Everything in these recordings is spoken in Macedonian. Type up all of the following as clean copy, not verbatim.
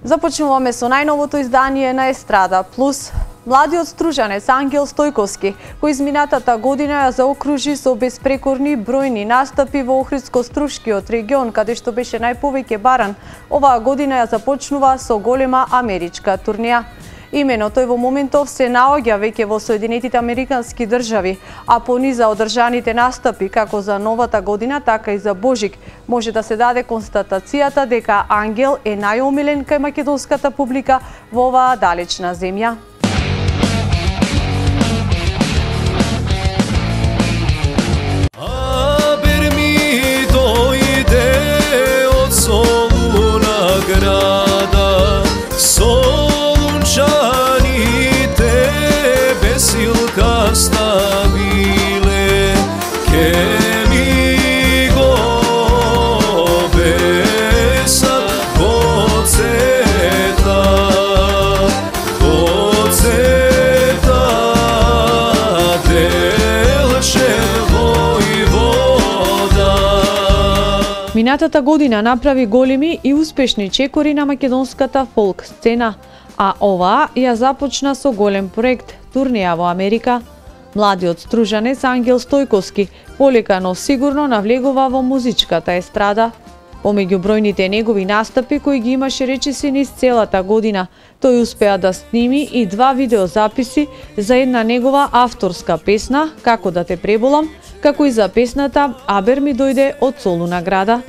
Започнуваме со најновото издание на Естрада Плюс. Младиот стружанец Ангел Стојковски, кој изминатата година ја заокружи со безпрекорни бројни настапи во Охридско-Струшкиот регион, каде што беше најповеќе баран, оваа година ја започнува со голема америчка турнеја. Имено тој во моментов се наоѓа веќе во Соединетите Американски држави, а по низа одржаните настапи како за новата година, така и за Божик, може да се даде констатацијата дека Ангел е најомилен кај македонската публика во оваа далечна земја. Минатата година направи големи и успешни чекори на македонската фолк сцена, а оваа ја започна со голем проект – турнеја во Америка. Младиот стружанец Ангел Стојковски полека, но сигурно навлегува во музичката естрада. Помеѓу бројните негови настапи кои ги имаше речиси низ целата година, тој успеа да сними и 2 видеозаписи за една негова авторска песна «Како да те преболам», како и за песната «Абер ми дојде» од Солуна града.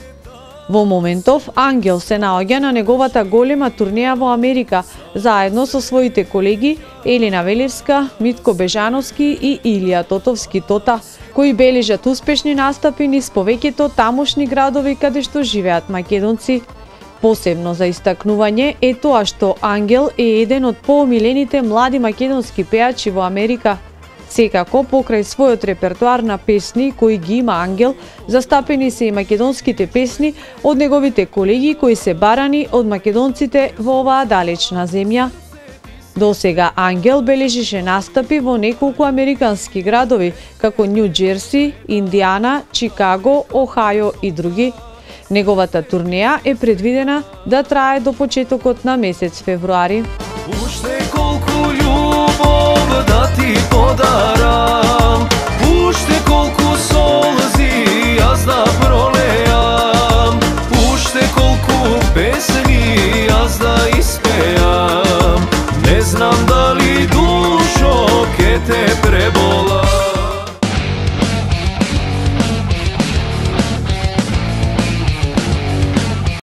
Во моментов Ангел се наоѓа на неговата голема турнеја во Америка, заедно со своите колеги Елина Велевска, Митко Бежановски и Илија Тотовски Тота, кои бележат успешни настапи низ повеќето тамошни градови каде што живеат македонци. Посебно за истакнување е тоа што Ангел е еден од поомилените млади македонски пеачи во Америка. Секако, покрај својот репертуар на песни кои ги има Ангел, застапени се и македонските песни од неговите колеги кои се барани од македонците во оваа далечна земја. До сега Ангел бележише настапи во неколку американски градови, како Нью Џерси, Индијана, Чикаго, Охајо и други. Неговата турнеја е предвидена да трае до почетокот на месец февруари. Уште колку љубов да ти подарам, уште колку